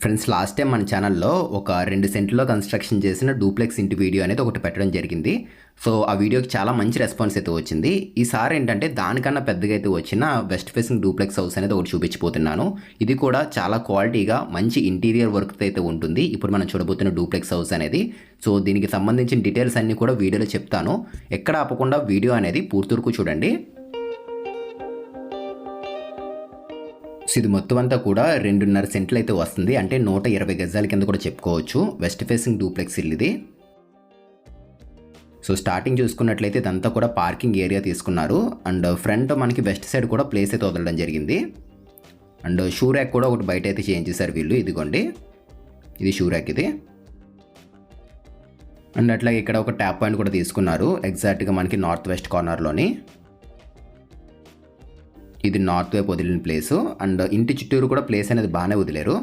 Friends, last time మన ఛానల్లో ఒక 2 సెంట్లలో కన్స్ట్రక్షన్ చేసిన డూప్లెక్స్ ఇంటి వీడియో అనేది ఒకటి పెట్టడం జరిగింది. సో ఆ వీడియోకి చాలా మంచి రెస్పాన్స్ అయితే వచ్చింది. ఈసారి ఏంటంటే దానికన్నా పెద్దగా అయితే వచ్చిన వెస్ట్ ఫేసింగ్ డూప్లెక్స్ హౌస్ అనేది ఒకటి చూపించబోతున్నాను. ఇది కూడా చాలా క్వాలిటీగా మంచి ఇంటీరియర్ వర్క్తో అయితే ఉంటుంది. ఇప్పుడు మనం చూడబోతున్న డూప్లెక్స్ హౌస్ అనేది. సో దీనికి సంబంధించిన డీటెయిల్స్ అన్నీ కూడా వీడియోలో చెప్తాను. ఎక్కడ ఆపకుండా వీడియో అనేది పూర్తి వరకు చూడండి. సో ఇది మొత్తం అంతా కూడా 2.5 సెంట్లు అయితే వస్తుంది. అంటే 120 గజాల కింద కూడా చెప్పుకోవచ్చు. వెస్ట్ ఫేసింగ్ డూప్లెక్స్ ఇల్లు ఇది. సో స్టార్టింగ్ చూసుకున్నట్లయితే ఇదంతా కూడా పార్కింగ్ ఏరియా తీసుకున్నారు. అండ్ ఫ్రంట్ మనకి వెస్ట్ సైడ్ కూడా ప్లేస్ అయితే వదలడం జరిగింది. అండ్ షూ ర్యాక్ కూడా ఒకటి బయట అయితే చేంజ్ చేశారు వీళ్ళు. ఇదిగోండి, ఇది షూ ర్యాక్ ఇది. అండ్ అట్లాగే ఇక్కడ ఒక ట్యాప్ పాయింట్ కూడా తీసుకున్నారు. ఎగ్జాక్ట్గా మనకి నార్త్ వెస్ట్ కార్నర్లోని. ఇది నార్త్ వైపు వదిలిన ప్లేసు. అండ్ ఇంటి చుట్టూరు కూడా ప్లేస్ అనేది బాగానే వదిలేరు.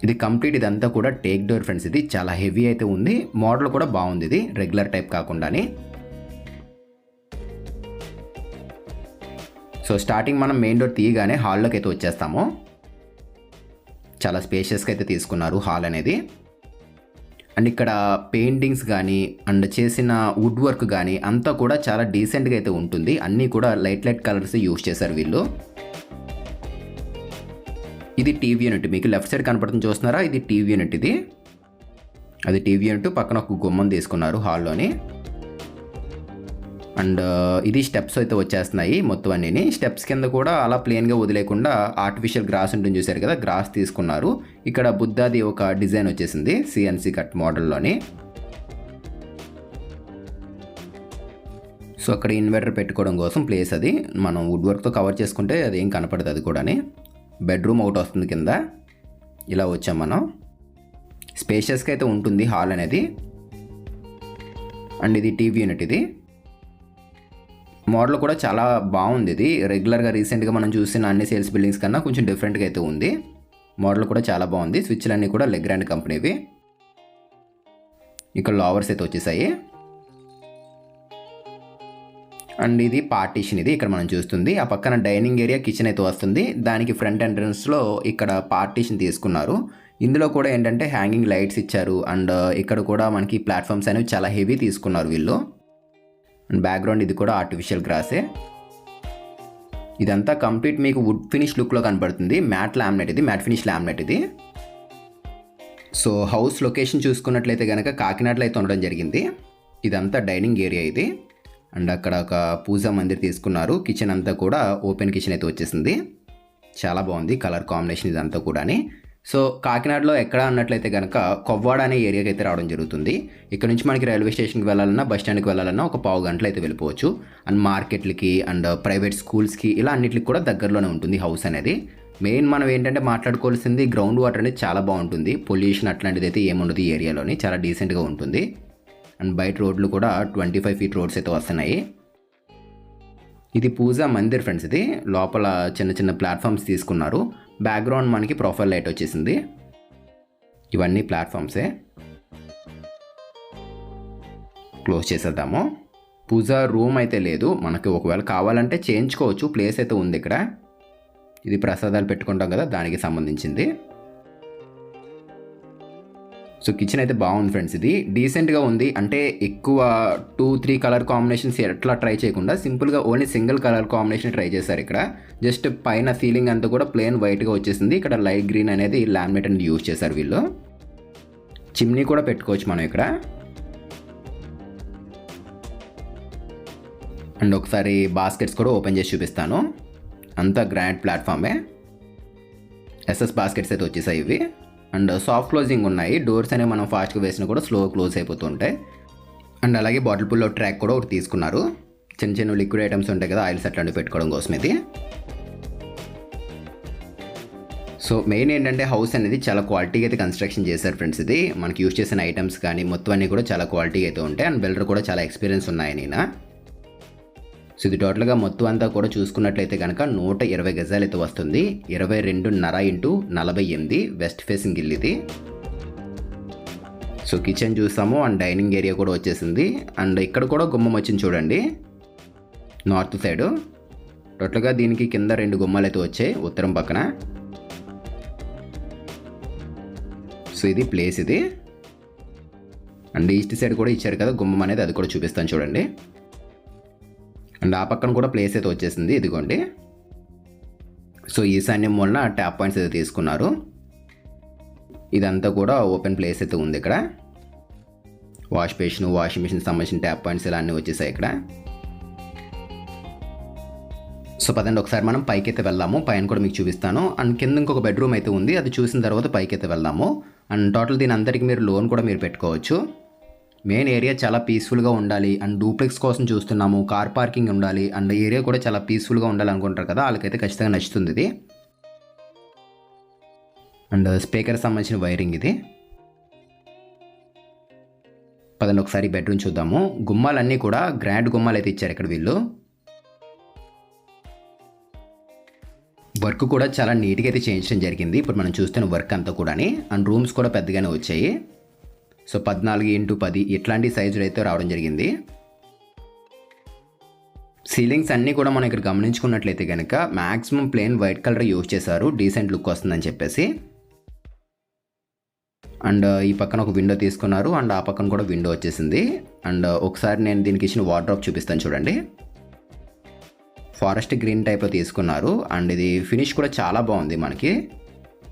ఇది కంప్లీట్ ఇదంతా కూడా టేక్ డోర్ ఫ్రెండ్స్. ఇది చాలా హెవీ అయితే ఉంది. మోడల్ కూడా బాగుంది. ఇది రెగ్యులర్ టైప్ కాకుండానే. సో స్టార్టింగ్ మనం మెయిన్ డోర్ తీయగానే హాల్లోకి అయితే వచ్చేస్తాము. చాలా స్పేషియస్గా అయితే తీసుకున్నారు హాల్ అనేది. అండ్ ఇక్కడ పెయింటింగ్స్ కానీ అండ్ చేసిన వుడ్ వర్క్ కానీ అంతా కూడా చాలా డీసెంట్గా అయితే ఉంటుంది. అన్నీ కూడా లైట్ కలర్స్ యూజ్ చేశారు వీళ్ళు. ఇది టీవీ యూనిట్. మీకు లెఫ్ట్ సైడ్ కనపడుతుంది, చూస్తున్నారా? ఇది టీవీ యూనిట్. ఇది అది టీవీ యూనిట్. పక్కన ఒక గుమ్మం తీసుకున్నారు హాల్లోని. అండ్ ఇది స్టెప్స్ అయితే వచ్చేస్తున్నాయి మొత్తం అన్నీ. స్టెప్స్ కింద కూడా అలా ప్లెయిన్గా వదిలేకుండా ఆర్టిఫిషియల్ గ్రాస్ ఉంటుంది, చూసారు కదా, గ్రాస్ తీసుకున్నారు. ఇక్కడ బుద్ధాది ఒక డిజైన్ వచ్చేసింది సిఎన్సి కట్ మోడల్లోని. సో అక్కడ ఇన్వర్టర్ పెట్టుకోవడం కోసం ప్లేస్ అది మనం వుడ్ వర్క్తో కవర్ చేసుకుంటే అది ఏం కనపడదు. అది కూడా బెడ్రూమ్ ఒకటి వస్తుంది కింద. ఇలా వచ్చాం మనం. స్పేషియస్గా అయితే ఉంటుంది హాల్ అనేది. అండ్ ఇది టీవీ యూనిట్. ఇది మోడల్ కూడా చాలా బాగుంది. ఇది రెగ్యులర్గా రీసెంట్గా మనం చూసిన అన్ని సేల్స్ బిల్డింగ్స్ కన్నా కొంచెం డిఫరెంట్గా అయితే ఉంది. మోడల్ కూడా చాలా బాగుంది. స్విచ్లు అన్నీ కూడా లెగ్రాండ్ కంపెనీవి. ఇక్కడ లావర్స్ అయితే వచ్చేసాయి. అండ్ ఇది పార్టీషన్. ఇది ఇక్కడ మనం చూస్తుంది. ఆ పక్కన డైనింగ్ ఏరియా, కిచెన్ అయితే వస్తుంది. దానికి ఫ్రంట్ ఎంట్రన్స్లో ఇక్కడ పార్టీషన్ తీసుకున్నారు. ఇందులో కూడా ఏంటంటే హ్యాంగింగ్ లైట్స్ ఇచ్చారు. అండ్ ఇక్కడ కూడా మనకి ప్లాట్ఫామ్స్ అనేవి చాలా హెవీ తీసుకున్నారు వీళ్ళు. అండ్ బ్యాక్గ్రౌండ్ ఇది కూడా ఆర్టిఫిషియల్ గ్రాసే. ఇదంతా కంప్లీట్ మీకు వుడ్ ఫినిష్ లుక్లో కనబడుతుంది. Matte laminate. ఇది మ్యాట్ ఫినిష్ లామినేట్ ఇది. సో హౌస్ లొకేషన్ చూసుకున్నట్లయితే కనుక కాకినాడలో అయితే ఉండడం జరిగింది. ఇదంతా డైనింగ్ ఏరియా ఇది. అండ్ అక్కడ ఒక పూజా మందిర్ తీసుకున్నారు. కిచెన్ అంతా కూడా ఓపెన్ కిచెన్ అయితే వచ్చేసింది. చాలా బాగుంది కలర్ కాంబినేషన్ ఇదంతా కూడా. సో కాకినాడలో ఎక్కడ అన్నట్లయితే కనుక కొవ్వాడ అనే ఏరియాకి అయితే రావడం జరుగుతుంది. ఇక్కడ నుంచి మనకి రైల్వే స్టేషన్కి వెళ్ళాలన్నా, బస్ స్టాండ్కి వెళ్ళాలన్నా ఒక పావు గంటలు అయితే వెళ్ళిపోవచ్చు. అండ్ మార్కెట్లకి అండ్ ప్రైవేట్ స్కూల్స్కి ఇలా అన్నిటికి కూడా దగ్గరలోనే ఉంటుంది హౌస్ అనేది. మెయిన్ మనం ఏంటంటే మాట్లాడుకోవాల్సింది గ్రౌండ్ వాటర్ అనేది చాలా బాగుంటుంది. పొల్యూషన్ అట్లాంటిది అయితే ఏముండదు ఈ ఏరియాలోని. చాలా డీసెంట్గా ఉంటుంది. అండ్ బయట రోడ్లు కూడా 25 ఫీట్ రోడ్స్ అయితే వస్తున్నాయి. ఇది పూజా మందిర్ ఫ్రెండ్స్. ఇది లోపల చిన్న చిన్న ప్లాట్ఫామ్స్ తీసుకున్నారు. బ్యాక్గ్రౌండ్ మనకి ప్రొఫైల్ లైట్ వచ్చేసింది. ఇవన్నీ ప్లాట్ఫామ్సే. క్లోజ్ చేసేద్దాము. పూజా రూమ్ అయితే లేదు మనకి. ఒకవేళ కావాలంటే చేయించుకోవచ్చు. ప్లేస్ అయితే ఉంది ఇక్కడ. ఇది ప్రసాదాలు పెట్టుకుంటాం కదా, దానికి సంబంధించింది. సో కిచెన్ అయితే బాగుంది ఫ్రెండ్స్. ఇది డీసెంట్గా ఉంది. అంటే ఎక్కువ 2-3 కలర్ కాంబినేషన్స్ ఎట్లా ట్రై చేయకుండా సింపుల్గా only single colour combination try చేశారు ఇక్కడ. జస్ట్ పైన సీలింగ్ అంతా కూడా ప్లెయిన్ వైట్గా వచ్చేసింది. ఇక్కడ లైట్ గ్రీన్ అనేది లామినేట్ అనేది యూజ్ చేశారు వీళ్ళు. చిమ్నీ కూడా పెట్టుకోవచ్చు మనం ఇక్కడ. అండ్ ఒకసారి బాస్కెట్స్ కూడా ఓపెన్ చేసి చూపిస్తాను. అంతా గ్రాండ్ ప్లాట్ఫామే. ఎస్ఎస్ బాస్కెట్స్ అయితే వచ్చేసాయి ఇవి. అండ్ సాఫ్ట్ క్లోజింగ్ ఉన్నాయి. డోర్స్ అనేవి మనం ఫాస్ట్గా వేసినా కూడా స్లో క్లోజ్ అయిపోతుంటాయి. అండ్ అలాగే బాటిల్ పుల్లో ట్రాక్ కూడా ఒకటి తీసుకున్నారు. చిన్న చిన్న లిక్విడ్ ఐటమ్స్ ఉంటాయి కదా, ఆయిల్స్ అట్లాంటివి పెట్టుకోవడం కోసం ఇది. సో మెయిన్ ఏంటంటే హౌస్ అనేది చాలా క్వాలిటీగా అయితే కన్స్ట్రక్షన్ చేశారు ఫ్రెండ్స్. ఇది మనకి యూజ్ చేసిన ఐటమ్స్ కానీ మొత్తం అన్నీ కూడా చాలా క్వాలిటీగా అయితే ఉంటాయి. అండ్ బిల్డర్ కూడా చాలా ఎక్స్పీరియన్స్ ఉన్నాయి నేను. సో ఇది టోటల్గా మొత్తం అంతా కూడా చూసుకున్నట్లయితే కనుక 120 గజాలు అయితే వస్తుంది. 22.5 × 48 వెస్ట్ ఫేసింగ్ ఇల్లు ఇది. సో కిచెన్ చూస్తాము. అండ్ డైనింగ్ ఏరియా కూడా వచ్చేసింది. అండ్ ఇక్కడ కూడా గుమ్మం వచ్చింది చూడండి, నార్త్ సైడ్. టోటల్గా దీనికి కింద 2 గుమ్మాలు అయితే వచ్చాయి ఉత్తరం పక్కన. ఇది ప్లేస్ ఇది. అండ్ ఈస్ట్ సైడ్ కూడా ఇచ్చారు కదా గుమ్మం అనేది, అది కూడా చూపిస్తాను చూడండి. అండ్ ఆ పక్కన కూడా ప్లేస్ అయితే వచ్చేసింది, ఇదిగోండి. సో ఈశాన్యం వలన ట్యాప్ పాయింట్స్ అయితే తీసుకున్నారు. ఇదంతా కూడా ఓపెన్ ప్లేస్ అయితే ఉంది ఇక్కడ. వాష్ బేసిన్, వాషింగ్ మిషన్ సంబంధించిన ట్యాప్ పాయింట్స్ ఇలా అన్నీ వచ్చేసాయి ఇక్కడ. సో పదండి ఒకసారి మనం పైకి అయితే వెళ్దాము, పైన కూడా మీకు చూపిస్తాను. అండ్ కింద ఇంకొక బెడ్రూమ్ అయితే ఉంది, అది చూసిన తర్వాత పైకి అయితే వెళ్దాము. అండ్ టోటల్ దీని అందరికీ మీరు లోన్ కూడా మీరు పెట్టుకోవచ్చు. మెయిన్ ఏరియా చాలా పీస్ఫుల్గా ఉండాలి అండ్ డూప్లెక్స్ కోసం చూస్తున్నాము, కార్ పార్కింగ్ ఉండాలి అండ్ ఏరియా కూడా చాలా పీస్ఫుల్గా ఉండాలి అనుకుంటారు కదా, వాళ్ళకైతే ఖచ్చితంగా నచ్చుతుంది ఇది. అండ్ స్పీకర్ సంబంధించిన వైరింగ్ ఇది. పదండి ఒకసారి బెడ్రూమ్ చూద్దాము. గుమ్మాలన్నీ కూడా గ్రాండ్ గుమ్మాలు అయితే ఇచ్చారు ఇక్కడ వీళ్ళు. వర్క్ కూడా చాలా నీట్గా అయితే చేయించడం జరిగింది. ఇప్పుడు మనం చూస్తున్న వర్క్ అంతా కూడా. అండ్ రూమ్స్ కూడా పెద్దగానే వచ్చాయి. సో 14x10 ఇట్లాంటి సైజులు అయితే రావడం జరిగింది. సీలింగ్స్ అన్నీ కూడా మనం ఇక్కడ గమనించుకున్నట్లయితే కనుక maximum plain white colour use చేశారు, డీసెంట్ లుక్ వస్తుందని చెప్పేసి. అండ్ ఈ పక్కన ఒక విండో తీసుకున్నారు అండ్ ఆ పక్కన కూడా విండో వచ్చేసింది. అండ్ ఒకసారి నేను దీనికి ఇచ్చిన వార్డ్రోబ్ చూపిస్తాను చూడండి. ఫారెస్ట్ గ్రీన్ టైప్లో తీసుకున్నారు. అండ్ ఇది ఫినిష్ కూడా చాలా బాగుంది, మనకి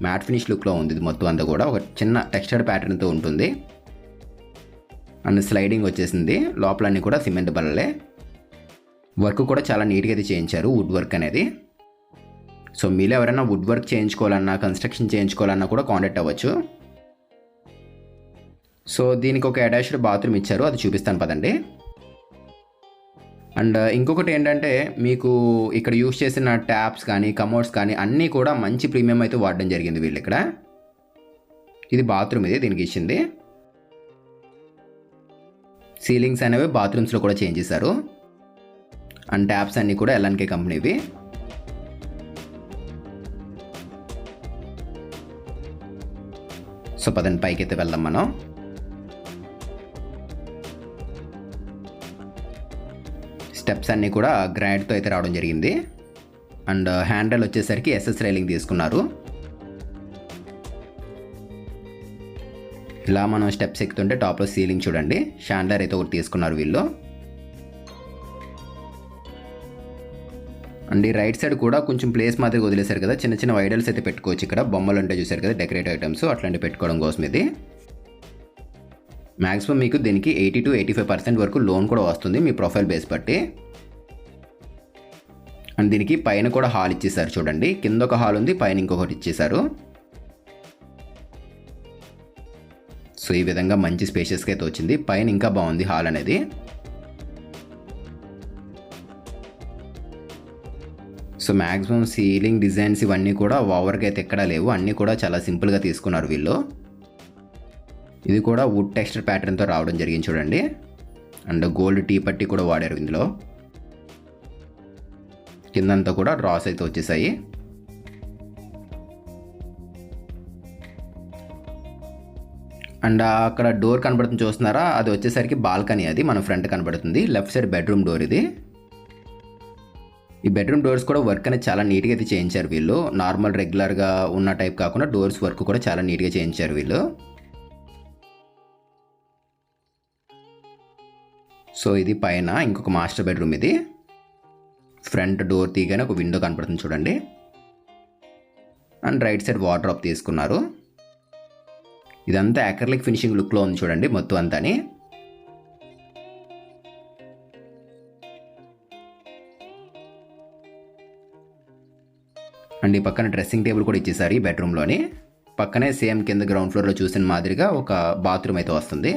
మ్యాట్ ఫినిష్ లుక్లో ఉంది. ఇది మొత్తం అంతా కూడా ఒక చిన్న టెక్స్చర్డ్ ప్యాటర్న్తో ఉంటుంది. అండ్ స్లైడింగ్ వచ్చేసింది. లోపలన్నీ కూడా సిమెంట్ బల్లలే. వర్క్ కూడా చాలా నీట్గా అయితే చేయించారు, వుడ్ వర్క్ అనేది. సో మీలో ఎవరైనా వుడ్ వర్క్ చేయించుకోవాలన్నా, కన్స్ట్రక్షన్ చేయించుకోవాలన్నా కూడా కాంటాక్ట్ అవ్వచ్చు. సో దీనికి ఒక అటాచ్డ్ బాత్రూమ్ ఇచ్చారు, అది చూపిస్తాను పదండి. అండ్ ఇంకొకటి ఏంటంటే మీకు ఇక్కడ యూజ్ చేసిన ట్యాప్స్ కానీ కమోడ్స్ కానీ అన్నీ కూడా మంచి ప్రీమియం అయితే వాడడం జరిగింది వీళ్ళు ఇక్కడ. ఇది బాత్రూమ్, ఇది దీనికి ఇచ్చింది. సీలింగ్స్ అనేవి బాత్రూమ్స్లో కూడా చేంజ్ చేశారు. అండ్ ట్యాప్స్ అన్నీ కూడా ఎల్ఎన్కే కంపెనీవి. సో పదండి పైకి అయితే వెళ్దాం మనం. స్టెప్స్ అన్నీ కూడా గ్రానైట్తో అయితే రావడం జరిగింది. అండ్ హ్యాండిల్ వచ్చేసరికి ఎస్ఎస్ రైలింగ్ తీసుకున్నారు. ఇలా మనం స్టెప్స్ ఎక్కుతుంటే టాప్లో సీలింగ్ చూడండి, షాండర్ అయితే ఒకటి తీసుకున్నారు వీళ్ళు. అండ్ ఈ రైట్ సైడ్ కూడా కొంచెం ప్లేస్ మాదిరి వదిలేశారు కదా, చిన్న చిన్న ఐడల్స్ అయితే పెట్టుకోవచ్చు. ఇక్కడ బొమ్మలు అంటే చూసారు కదా, డెకరేటివ్ ఐటమ్స్ అట్లాంటివి పెట్టుకోవడం కోసం ఇది. మ్యాక్సిమం మీకు దీనికి 80 to 85% వరకు లోన్ కూడా వస్తుంది మీ ప్రొఫైల్ బేస్ బట్టి. అండ్ దీనికి పైన కూడా హాల్ ఇచ్చేసారు చూడండి, కింద ఒక హాల్ ఉంది, పైన ఇంకొకటి ఇచ్చేసారు. సో ఈ విధంగా మంచి స్పేషియస్గా అయితే వచ్చింది. పైన ఇంకా బాగుంది హాల్ అనేది. సో మ్యాక్సిమం సీలింగ్ డిజైన్స్ ఇవన్నీ కూడా ఓవర్గా అయితే ఎక్కడా లేవు, అన్నీ కూడా చాలా సింపుల్గా తీసుకున్నారు వీళ్ళు. ఇది కూడా వుడ్ టెక్స్చర్ ప్యాటర్న్తో రావడం జరిగింది చూడండి. అండ్ గోల్డ్ టీ పట్టి కూడా వాడారు ఇందులో. కిందంతా కూడా డ్రాస్ అయితే వచ్చేసాయి. అండ్ అక్కడ డోర్ కనబడుతుంది చూస్తున్నారా, అది వచ్చేసరికి బాల్కనీ, అది మన ఫ్రంట్ కనబడుతుంది. లెఫ్ట్ సైడ్ బెడ్రూమ్ డోర్ ఇది. ఈ బెడ్రూమ్ డోర్స్ కూడా వర్క్ అనేది చాలా నీట్గా అయితే చేయించారు వీళ్ళు. నార్మల్ రెగ్యులర్గా ఉన్న టైప్ కాకుండా డోర్స్ వర్క్ కూడా చాలా నీట్గా చేయించారు వీళ్ళు. సో ఇది పైన ఇంకొక మాస్టర్ బెడ్రూమ్ ఇది. ఫ్రంట్ డోర్ తీయగానే ఒక విండో కనపడుతుంది చూడండి. అండ్ రైట్ సైడ్ వార్డ్రోబ్ తీసుకున్నారు. ఇదంతా యాక్రిలిక్ ఫినిషింగ్ లుక్లో ఉంది చూడండి మొత్తం అంతాని. అండ్ ఈ పక్కన డ్రెస్సింగ్ టేబుల్ కూడా ఇచ్చేసారు ఈ బెడ్రూమ్లోని. పక్కనే సేమ్ కింద గ్రౌండ్ ఫ్లోర్లో చూసిన మాదిరిగా ఒక బాత్రూమ్ అయితే వస్తుంది.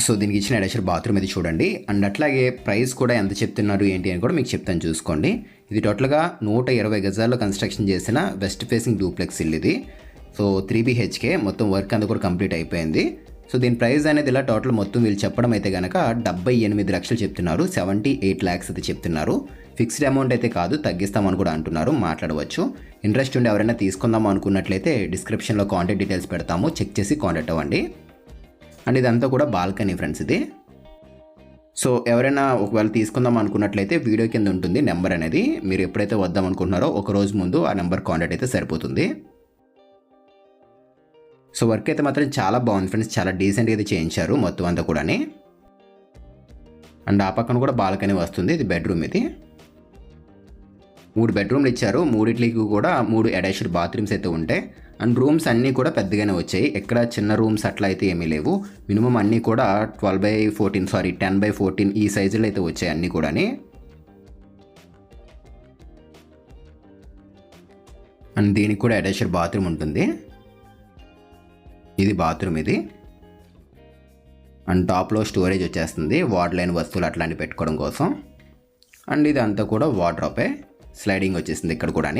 సో దీనికి ఇచ్చిన అటాచ్డ్ బాత్రూమ్ ఇది చూడండి. అండ్ అట్లాగే ప్రైస్ కూడా ఎంత చెప్తున్నారు ఏంటి అని కూడా మీకు చెప్తాను చూసుకోండి. ఇది టోటల్గా 120 గజాల్లో కన్స్ట్రక్షన్ చేసిన వెస్ట్ ఫేసింగ్ డూప్లెక్స్ ఇల్లు ఇది. సో 3 BHK మొత్తం వర్క్ అంతా కూడా కంప్లీట్ అయిపోయింది. సో దీని ప్రైస్ అనేది ఇలా టోటల్ మొత్తం వీళ్ళు చెప్పడం అయితే కనుక 78 లక్షలు చెప్తున్నారు. 78 lakhs అయితే చెప్తున్నారు. ఫిక్స్డ్ అమౌంట్ అయితే కాదు, తగ్గిస్తామని కూడా అంటున్నారు, మాట్లాడవచ్చు. ఇంట్రెస్ట్ ఉండి ఎవరైనా తీసుకుందాం అనుకున్నట్లయితే డిస్క్రిప్షన్లో కాంటాక్ట్ డీటెయిల్స్ పెడతాము, చెక్ చేసి కాంటాక్ట్ అవ్వండి. అండ్ ఇదంతా కూడా బాల్కనీ ఫ్రెండ్స్ ఇది. సో ఎవరైనా ఒకవేళ తీసుకుందాం అనుకున్నట్లయితే వీడియో కింద ఉంటుంది నెంబర్ అనేది. మీరు ఎప్పుడైతే వద్దాం అనుకుంటున్నారో ఒక రోజు ముందు ఆ నెంబర్ కాంటాక్ట్ అయితే సరిపోతుంది. సో వర్క్ అయితే మాత్రం చాలా బాగుంది ఫ్రెండ్స్, చాలా డీసెంట్గా అయితే చేయించారు మొత్తం అంతా కూడా. అండ్ ఆ పక్కన కూడా బాల్కనీ వస్తుంది. ఇది బెడ్రూమ్. ఇది 3 బెడ్రూమ్లు ఇచ్చారు. 3 కూడా 3 అటాచ్డ్ బాత్రూమ్స్ అయితే ఉంటాయి. అండ్ రూమ్స్ అన్నీ కూడా పెద్దగానే వచ్చాయి. ఎక్కడ చిన్న రూమ్స్ అట్లా అయితే ఏమీ లేవు. మినిమం అన్నీ కూడా 10/14 ఈ సైజులో అయితే వచ్చాయి అన్నీ కూడా. అండ్ దీనికి కూడా అటాచ్డ్ బాత్రూమ్ ఉంటుంది. ఇది బాత్రూమ్. ఇది అండ్ టాప్లో స్టోరేజ్ వచ్చేస్తుంది, వాటర్ లైన్ వస్తువులు అట్లాంటివి పెట్టుకోవడం కోసం. అండ్ ఇది అంతా కూడా వార్డ్రోబే, స్లైడింగ్ వచ్చేసింది ఇక్కడ కూడా.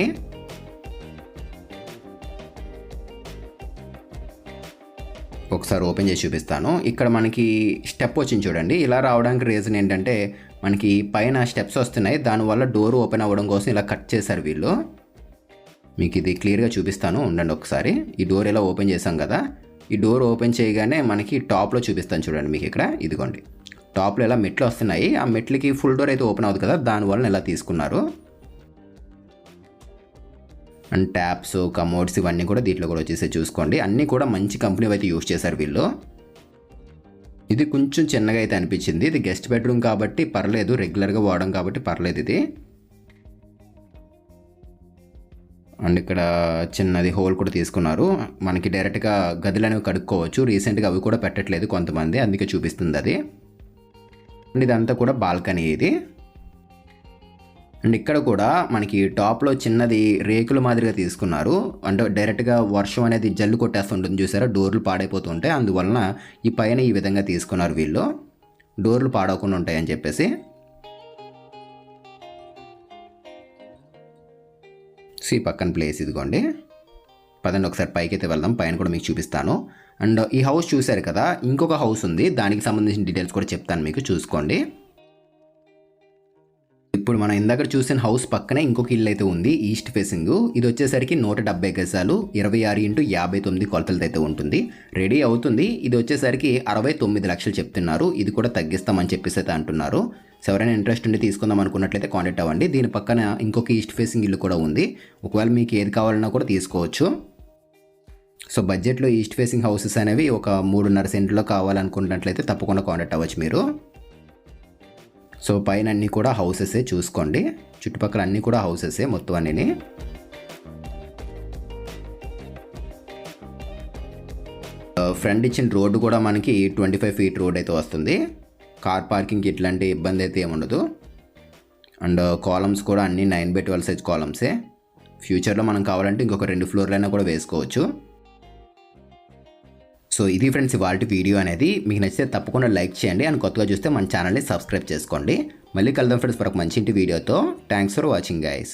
ఒకసారి ఓపెన్ చేసి చూపిస్తాను. ఇక్కడ మనకి స్టెప్ వచ్చింది చూడండి. ఇలా రావడానికి రీజన్ ఏంటంటే మనకి పైన స్టెప్స్ వస్తున్నాయి, దానివల్ల డోర్ ఓపెన్ అవ్వడం కోసం ఇలా కట్ చేశారు వీళ్ళు. మీకు ఇది క్లియర్గా చూపిస్తాను ఉండండి ఒకసారి. ఈ డోర్ ఇలా ఓపెన్ చేసాం కదా, ఈ డోర్ ఓపెన్ చేయగానే మనకి టాప్లో చూపిస్తాను చూడండి మీకు ఇక్కడ. ఇదిగోండి టాప్లో ఇలా మెట్లు వస్తున్నాయి. ఆ మెట్లకి ఫుల్ డోర్ అయితే ఓపెన్ అవుతుంది కదా, దానివల్ల ఇలా తీసుకున్నారు. అండ్ ట్యాప్స్, కమోడ్స్ ఇవన్నీ కూడా దీంట్లో కూడా వచ్చేసి చూసుకోండి. అన్నీ కూడా మంచి కంపెనీ అయితే యూజ్ చేశారు వీళ్ళు. ఇది కొంచెం చిన్నగా అయితే అనిపించింది. ఇది గెస్ట్ బెడ్రూమ్ కాబట్టి పర్లేదు, రెగ్యులర్గా వాడడం కాబట్టి పర్లేదు ఇది. అండ్ ఇక్కడ చిన్నది హోల్ కూడా తీసుకున్నారు. మనకి డైరెక్ట్గా గదులు అనేవి కడుక్కోవచ్చు. రీసెంట్గా అవి కూడా పెట్టట్లేదు కొంతమంది, అందుకే చూపిస్తుంది అది. అండ్ ఇదంతా కూడా బాల్కనీ ఇది. అండ్ ఇక్కడ కూడా మనకి టాప్లో చిన్నది రేకుల మాదిరిగా తీసుకున్నారు. అంటే డైరెక్ట్గా వర్షం అనేది జల్లు కొట్టేస్తుంటుంది చూసారా, డోర్లు పాడైపోతుంటాయి. అందువలన ఈ పైన ఈ విధంగా తీసుకున్నారు వీళ్ళు, డోర్లు పాడవకుండా ఉంటాయని చెప్పేసి. ఈ పక్కన ప్లేస్ ఇదిగోండి. పదండి ఒకసారి పైకి అయితే వెళ్దాం, పైన కూడా మీకు చూపిస్తాను. అండ్ ఈ హౌస్ చూశారు కదా, ఇంకొక హౌస్ ఉంది, దానికి సంబంధించిన డీటెయిల్స్ కూడా చెప్తాను మీకు, చూసుకోండి. ఇప్పుడు మనం ఇందాక చూసిన హౌస్ పక్కనే ఇంకొక ఇల్లు అయితే ఉంది, ఈస్ట్ ఫేసింగ్. ఇది వచ్చేసరికి 170 గజాలు, 26x59 కొలతలతో అయితే ఉంటుంది, రెడీ అవుతుంది. ఇది వచ్చేసరికి 69 లక్షలు చెప్తున్నారు. ఇది కూడా తగ్గిస్తామని చెప్పేసి అయితే అంటున్నారు. సో ఎవరైనా ఇంట్రెస్ట్ ఉండి తీసుకుందాం అనుకున్నట్లయితే కాంటాక్ట్ అవ్వండి. దీని పక్కన ఇంకొక ఈస్ట్ ఫేసింగ్ ఇల్లు కూడా ఉంది, ఒకవేళ మీకు ఏది కావాలన్నా కూడా తీసుకోవచ్చు. సో బడ్జెట్లో ఈస్ట్ ఫేసింగ్ హౌసెస్ అనేవి ఒక 3.5 సెంట్లో కావాలనుకున్నట్లయితే తప్పకుండా కాంటాక్ట్ అవ్వచ్చు మీరు. సో పైన అన్నీ కూడా హౌసెసే చూసుకోండి, చుట్టుపక్కల అన్నీ కూడా హౌసెసే మొత్తం అన్నీ. ఫ్రంట్ ఇచ్చిన రోడ్డు కూడా మనకి 25 ఫీట్ రోడ్ అయితే వస్తుంది. కార్ పార్కింగ్కి ఇట్లాంటి ఇబ్బంది అయితే ఏముండదు. అండ్ కాలమ్స్ కూడా అన్నీ 9/12 సైజ్ కాలమ్సే. ఫ్యూచర్లో మనం కావాలంటే ఇంకొక 2 ఫ్లోర్లైనా కూడా వేసుకోవచ్చు. సో ఇది ఫ్రెండ్స్ ఇవాల్టి వీడియో అనేది. మీకు నచ్చితే తప్పకుండా లైక్ చేయండి, అండ్ కొత్తగా చూస్తే మన ఛానల్ని సబ్స్క్రైబ్ చేసుకోండి. మళ్ళీ కలుద్దాం ఫ్రెండ్స్ మరొక మంచి ఇంటి వీడియోతో. Thanks for watching guys.